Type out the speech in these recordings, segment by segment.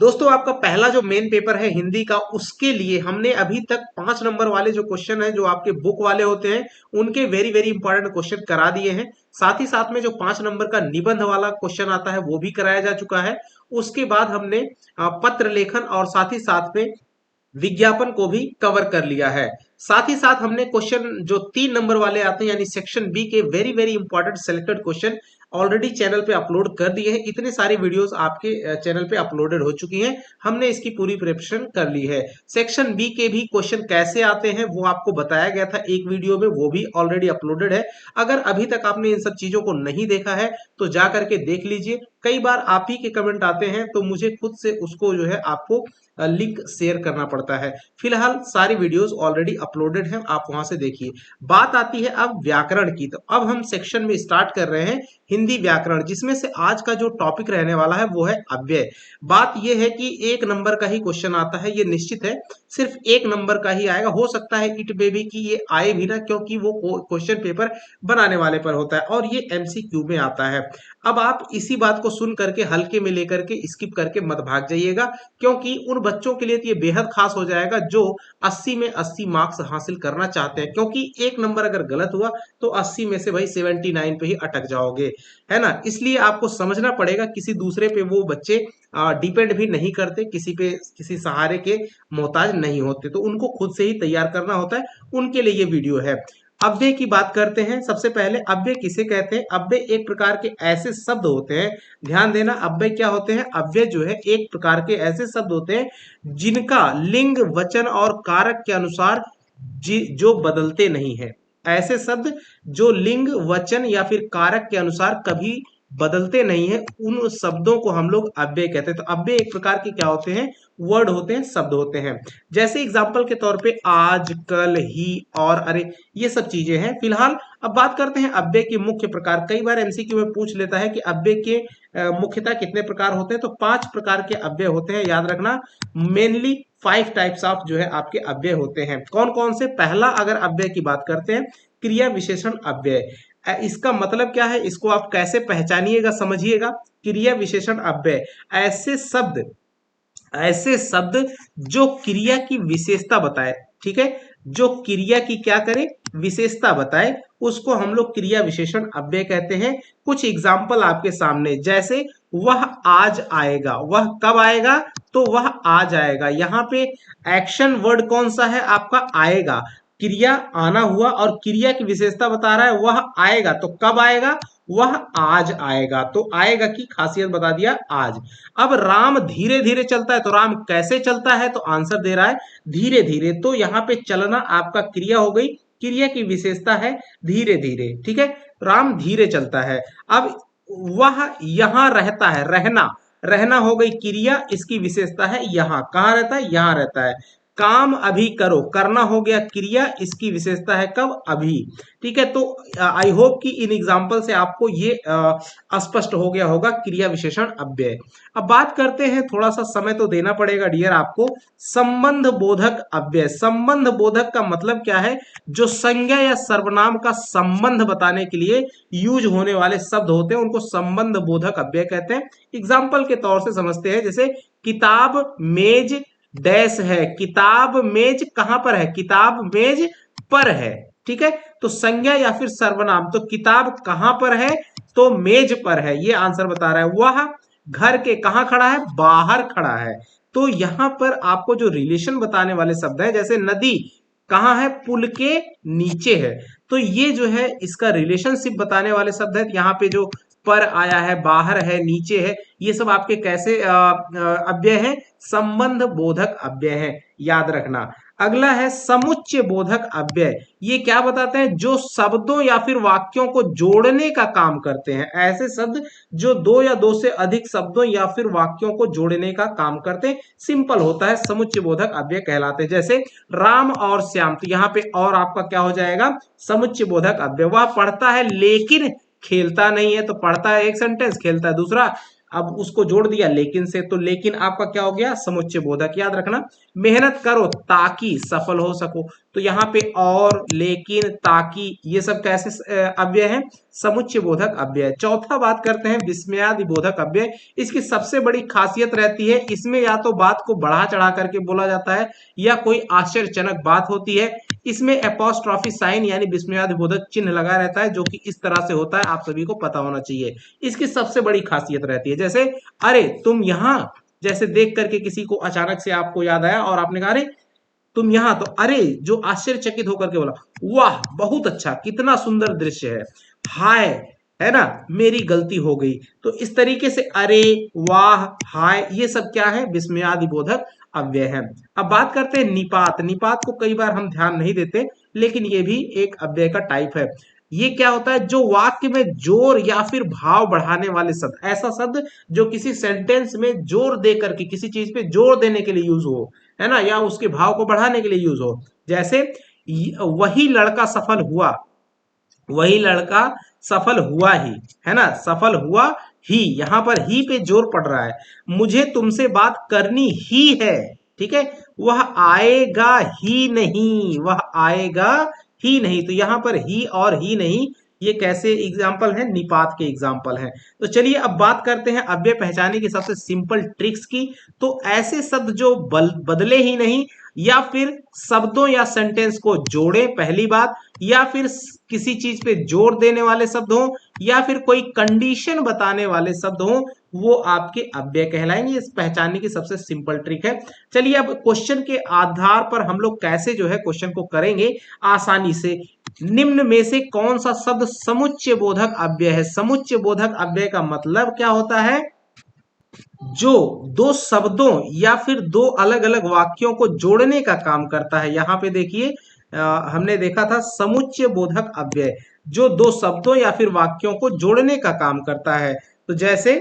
दोस्तों आपका पहला जो मेन पेपर है हिंदी का, उसके लिए हमने अभी तक 5 नंबर वाले जो क्वेश्चन है जो आपके बुक वाले होते हैं उनके वेरी वेरी इंपॉर्टेंट क्वेश्चन करा दिए हैं। साथ ही साथ में जो 5 नंबर का निबंध वाला क्वेश्चन आता है वो भी कराया जा चुका है। उसके बाद हमने पत्र लेखन और साथ ही साथ में विज्ञापन को भी कवर कर लिया है। साथ ही साथ हमने क्वेश्चन जो 3 नंबर वाले आते हैं यानी सेक्शन बी के very very important selected question already channel पे अपलोड कर दिए हैं। इतने सारे वीडियोस आपके चैनल पे अपलोडेड हो चुकी हैं। हमने इसकी पूरी प्रिपरेशन कर ली है। सेक्शन बी के भी क्वेश्चन कैसे आते हैं वो आपको बताया गया था एक वीडियो में, वो भी ऑलरेडी अपलोडेड है। अगर अभी तक आपने इन सब चीजों को नहीं देखा है तो जा करके देख लीजिए। कई बार आप ही के कमेंट आते हैं तो मुझे खुद से उसको जो है आपको लिंक शेयर करना पड़ता है। फिलहाल सारी वीडियोस ऑलरेडी अपलोडेड हैं, आप वहां से देखिए। बात आती है अब व्याकरण की, तो अब हम सेक्शन में स्टार्ट कर रहे हैं हिंदी व्याकरण, जिसमें से आज का जो टॉपिक रहने वाला है वो है अव्यय। बात यह है कि 1 नंबर का ही क्वेश्चन आता है, ये निश्चित है, सिर्फ 1 नंबर का ही आएगा। हो सकता है इट मे बी कि ये आए भी ना, क्योंकि वो क्वेश्चन पेपर बनाने वाले पर होता है और ये एमसीक्यू में आता है। अब आप इसी बात को सुन करके हल्के में लेकर के स्किप करके मत भाग जाइएगा, क्योंकि उन बच्चों के लिए तो ये बेहद खास हो जाएगा जो 80 में 80 मार्क्स हासिल करना चाहते हैं। क्योंकि 1 नंबर अगर गलत हुआ तो 80 में से भाई 79 पे ही अटक जाओगे, है ना। इसलिए आपको समझना पड़ेगा, किसी दूसरे पे वो बच्चे डिपेंड भी नहीं करते, किसी पे किसी सहारे के मोहताज नहीं होते, तो उनको खुद से ही तैयार करना होता है। उनके लिए ये वीडियो है। अव्यय की बात करते हैं। सबसे पहले अव्यय किसे कहते हैं? अव्यय एक प्रकार के ऐसे शब्द होते हैं, ध्यान देना, अव्यय क्या होते हैं? अव्यय जो है एक प्रकार के ऐसे शब्द होते हैं जिनका लिंग वचन और कारक के अनुसार जो बदलते नहीं है। ऐसे शब्द जो लिंग वचन या फिर कारक के अनुसार कभी बदलते नहीं है, उन शब्दों को हम लोग अव्यय कहते हैं। तो अव्यय एक प्रकार के क्या होते हैं? वर्ड होते हैं, शब्द होते हैं। जैसे एग्जाम्पल के तौर पे आज, कल, ही और अरे, ये सब चीजें हैं। फिलहाल अब बात करते हैं अव्यय के मुख्य प्रकार। कई बार एमसीक्यू में पूछ लेता है कि अव्यय के मुख्यतः कितने प्रकार होते हैं, तो 5 प्रकार के अव्यय होते हैं, याद रखना। मेनली 5 टाइप्स ऑफ जो है आपके अव्यय होते हैं। कौन कौन से? पहला अगर अव्यय की बात करते हैं, क्रिया विशेषण अव्यय। इसका मतलब क्या है, इसको आप कैसे पहचानिएगा, समझिएगा। क्रिया विशेषण अव्यय ऐसे शब्द जो क्रिया की विशेषता बताए, ठीक है, जो क्रिया की क्या करे, विशेषता बताए, उसको हम लोग क्रिया विशेषण अव्यय कहते हैं। कुछ एग्जाम्पल आपके सामने, जैसे वह आज आएगा। वह कब आएगा? तो वह आज आएगा। यहाँ पे एक्शन वर्ड कौन सा है आपका? आएगा। क्रिया आना हुआ और क्रिया की विशेषता बता रहा है वह आएगा, तो कब आएगा? वह आज आएगा। तो आएगा की खासियत बता दिया, आज। अब राम धीरे धीरे चलता है, तो राम कैसे चलता है? तो आंसर दे रहा है धीरे धीरे। तो यहाँ पे चलना आपका क्रिया हो गई, क्रिया की विशेषता है धीरे धीरे, ठीक है। राम धीरे चलता है। अब वह यहां रहता है, रहना, रहना हो गई क्रिया, इसकी विशेषता है यहां। कहां रहता है? यहां रहता है। काम अभी करो, करना हो गया क्रिया, इसकी विशेषता है कब? अभी, ठीक है। तो आई होप कि इन एग्जाम्पल से आपको ये स्पष्ट हो गया होगा क्रिया विशेषण अव्यय। अब बात करते हैं, थोड़ा सा समय तो देना पड़ेगा डियर आपको, संबंध बोधक अव्यय। संबंध बोधक का मतलब क्या है? जो संज्ञा या सर्वनाम का संबंध बताने के लिए यूज होने वाले शब्द होते हैं उनको संबंध बोधक अव्यय कहते हैं। एग्जाम्पल के तौर से समझते हैं, जैसे किताब मेज डैश है। किताब मेज कहां पर है? किताब मेज पर है, ठीक है। तो संज्ञा या फिर सर्वनाम, तो किताब कहां पर है? तो मेज पर है, ये आंसर बता रहा है। वह घर के कहां खड़ा है? बाहर खड़ा है। तो यहां पर आपको जो रिलेशन बताने वाले शब्द है, जैसे नदी कहां है? पुल के नीचे है। तो ये जो है इसका रिलेशनशिप बताने वाले शब्द है। यहाँ पे जो पर आया है, बाहर है, नीचे है, ये सब आपके कैसे अव्यय है? संबंध बोधक अव्यय है, याद रखना। अगला है समुच्चय बोधक अव्यय। ये क्या बताते हैं? जो शब्दों या फिर वाक्यों को जोड़ने का काम करते हैं। ऐसे शब्द जो 2 या 2 से अधिक शब्दों या फिर वाक्यों को जोड़ने का काम करते हैं, सिंपल होता है, समुच्चय बोधक अव्यय कहलाते हैं। जैसे राम और श्याम, तो यहाँ पे और आपका क्या हो जाएगा? समुच्चय बोधक अव्यय। वह पढ़ता है लेकिन खेलता नहीं है, तो पढ़ता है एक सेंटेंस, खेलता है दूसरा। अब उसको जोड़ दिया लेकिन से, तो लेकिन आपका क्या हो गया, समुच्चय बोधक। याद रखना, मेहनत करो ताकि सफल हो सको, तो यहाँ पे और, लेकिन, ताकि, ये सब कैसे अव्यय है, समुच्चय बोधक अव्यय। चौथा बात करते हैं विस्मयादि बोधक अव्यय। इसकी सबसे बड़ी खासियत रहती है, इसमें या तो बात को बढ़ा चढ़ा करके बोला जाता है या कोई आश्चर्यजनक बात होती है। इसमें एपोस्ट्रॉफी साइन यानी विस्मयादि बोधक चिन्ह लगा रहता है, जो कि इस तरह से होता है, आप सभी को पता होना चाहिए। इसकी सबसे बड़ी खासियत रहती है, जैसे अरे तुम यहाँ, जैसे देख करके किसी को अचानक से आपको याद आया और आपने कहा अरे तुम यहाँ, तो अरे जो आश्चर्यचकित होकर के बोला वाह बहुत अच्छा, कितना सुंदर दृश्य है, हाय, है ना, मेरी गलती हो गई। तो इस तरीके से अरे, वाह, हाय, ये सब क्या है, विस्मयादि बोधक अव्यय है। अब बात करते हैं निपात। निपात को कई बार हम ध्यान नहीं देते, लेकिन ये भी एक अव्यय का टाइप है। ये क्या होता है, जो वाक्य में जोर या फिर भाव बढ़ाने वाले शब्द, ऐसा शब्द जो किसी सेंटेंस में जोर दे करके किसी चीज पे जोर देने के लिए यूज हो, है ना, या उसके भाव को बढ़ाने के लिए यूज हो। जैसे वही लड़का सफल हुआ, वही लड़का सफल हुआ ही, है ना, सफल हुआ ही, यहां पर ही पे जोर पड़ रहा है। मुझे तुमसे बात करनी ही है, ठीक है, वह आएगा ही नहीं, वह आएगा ही नहीं, तो यहां पर ही और ही नहीं, ये कैसे एग्जाम्पल है, निपात के एग्जाम्पल हैं। तो चलिए अब बात करते हैं अव्यय पहचानने की सबसे सिंपल ट्रिक्स की। तो ऐसे शब्द जो बदले ही नहीं, या फिर शब्दों या सेंटेंस को जोड़े, पहली बात, या फिर किसी चीज पे जोर देने वाले शब्द हो, या फिर कोई कंडीशन बताने वाले शब्द हो, वो आपके अव्यय कहलाएंगे। इस पहचानने की सबसे सिंपल ट्रिक है। चलिए अब क्वेश्चन के आधार पर हम लोग कैसे जो है क्वेश्चन को करेंगे आसानी से। निम्न में से कौन सा शब्द समुच्चय बोधक अव्यय है? समुच्चय बोधक अव्यय का मतलब क्या होता है, जो दो शब्दों या फिर दो अलग अलग वाक्यों को जोड़ने का काम करता है। यहां पे देखिए हमने देखा था समुच्चय बोधक अव्यय, जो दो शब्दों या फिर वाक्यों को जोड़ने का काम करता है। तो जैसे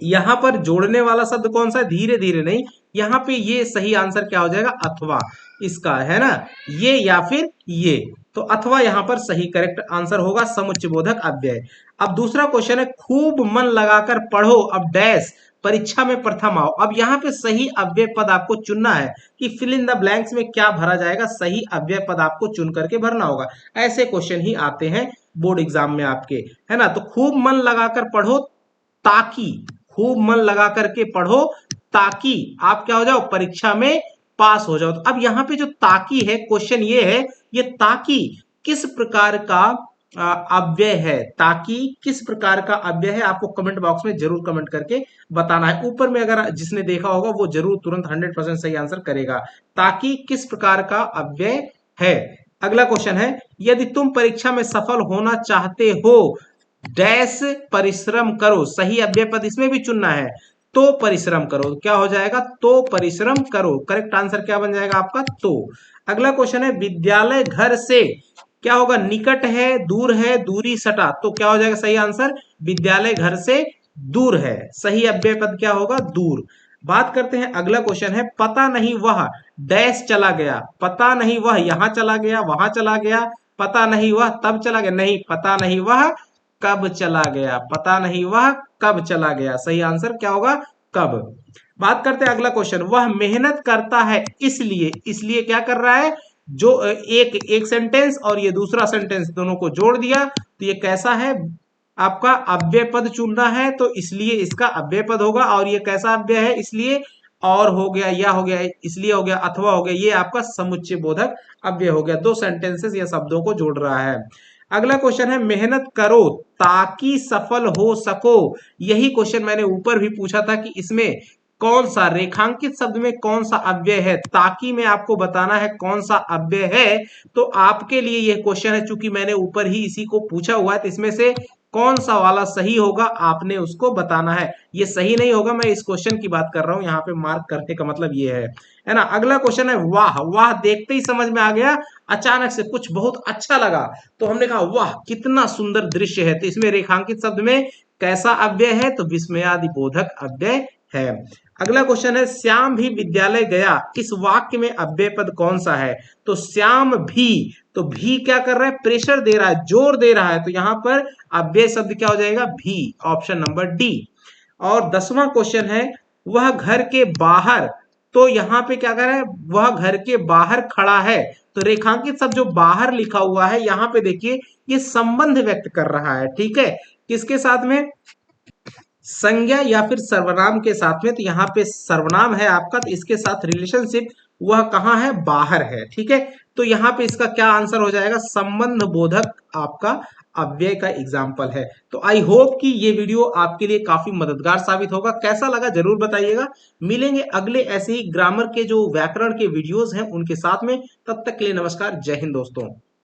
यहां पर जोड़ने वाला शब्द कौन सा है, धीरे धीरे नहीं, यहां पे ये सही आंसर क्या हो जाएगा, अथवा, इसका, है ना, ये या फिर ये, तो अथवा यहां पर सही करेक्ट आंसर होगा समुच्चय बोधक अव्यय। अब दूसरा क्वेश्चन है, खूब मन लगाकर पढ़ो अब डैश परीक्षा में प्रथम आओ। अब यहाँ पे सही अव्यय पद आपको चुनना है कि फिल इन द ब्लैंक्स में क्या भरा जाएगा, सही अव्यय पद आपको चुन करके भरना होगा। ऐसे क्वेश्चन ही आते हैं बोर्ड एग्जाम में आपके, है ना। तो खूब मन लगाकर पढ़ो ताकि, खूब मन लगा करके पढ़ो ताकि आप क्या हो जाओ, परीक्षा में पास हो जाओ। तो अब यहाँ पे जो ताकि है, क्वेश्चन ये है, ये ताकि किस प्रकार का अव्यय है, ताकि किस प्रकार का अव्यय है, आपको कमेंट बॉक्स में जरूर कमेंट करके बताना है। ऊपर में अगर जिसने देखा होगा वो जरूर तुरंत 100% सही आंसर करेगा। ताकि किस प्रकार का अव्यय है। अगला क्वेश्चन है, यदि तुम परीक्षा में सफल होना चाहते हो डैश परिश्रम करो, सही अव्यय पद इसमें भी चुनना है, तो परिश्रम करो, क्या हो जाएगा, तो परिश्रम करो, करेक्ट आंसर क्या बन जाएगा आपका, तो। अगला क्वेश्चन है, विद्यालय घर से क्या होगा, निकट है, दूर है, दूरी सटा, तो क्या हो जाएगा सही आंसर, विद्यालय घर से दूर है, सही अव्यय पद क्या होगा, दूर। बात करते हैं अगला क्वेश्चन है, पता नहीं वह डैश चला गया, पता नहीं वह यहां चला गया, वहां चला गया, पता नहीं वह तब चला गया, नहीं, पता नहीं वह कब चला गया, पता नहीं वह कब चला गया, सही आंसर क्या होगा, कब। बात करते हैं अगला क्वेश्चन, वह मेहनत करता है इसलिए, इसलिए क्या कर रहा है, जो एक एक सेंटेंस और ये दूसरा सेंटेंस दोनों को जोड़ दिया, तो ये कैसा है, आपका अव्यय पद चुनना है, तो इसलिए इसका अव्यय पद होगा। और ये कैसा अव्यय है, इसलिए और हो गया, या हो गया, इसलिए हो गया, अथवा हो गया, ये आपका समुच्चय बोधक अव्यय हो गया, दो सेंटेंसेस या शब्दों को जोड़ रहा है। अगला क्वेश्चन है, मेहनत करो ताकि सफल हो सको। यही क्वेश्चन मैंने ऊपर भी पूछा था कि इसमें कौन सा रेखांकित शब्द में कौन सा अव्यय है, ताकि में आपको बताना है कौन सा अव्यय है। तो आपके लिए यह क्वेश्चन है, चूंकि मैंने ऊपर ही इसी को पूछा हुआ है, तो इसमें से कौन सा वाला सही होगा आपने उसको बताना है। ये सही नहीं होगा, मैं इस क्वेश्चन की बात कर रहा हूं, यहाँ पे मार्क करने का मतलब ये है ना। अगला क्वेश्चन है, वाह, वाह देखते ही समझ में आ गया, अचानक से कुछ बहुत अच्छा लगा, तो हमने कहा वाह कितना सुंदर दृश्य है, तो इसमें रेखांकित शब्द में कैसा अव्यय है, तो विस्मयादि बोधक अव्यय है। अगला क्वेश्चन है, श्याम भी विद्यालय गया, इस वाक्य में अव्यय पद कौन सा है, तो श्याम भी, तो भी क्या कर रहा है, प्रेशर दे रहा है, जोर दे रहा है, तो यहां पर अव्यय शब्द क्या हो जाएगा, भी, ऑप्शन नंबर डी। और 10वां क्वेश्चन है वह घर के बाहर, तो यहाँ पे क्या कर रहा है, वह घर के बाहर खड़ा है, तो रेखांकित शब्द जो बाहर लिखा हुआ है यहाँ पे देखिए ये संबंध व्यक्त कर रहा है, ठीक है, किसके साथ में, संज्ञा या फिर सर्वनाम के साथ में, तो यहाँ पे सर्वनाम है आपका, तो इसके साथ रिलेशनशिप वह कहाँ है, बाहर है, ठीक है। तो यहाँ पे इसका क्या आंसर हो जाएगा, संबंध बोधक आपका अव्यय का एग्जाम्पल है। तो आई होप कि ये वीडियो आपके लिए काफी मददगार साबित होगा, कैसा लगा जरूर बताइएगा। मिलेंगे अगले ऐसे ही ग्रामर के जो व्याकरण के वीडियोस हैं उनके साथ में, तब तक के लिए नमस्कार, जय हिंद दोस्तों।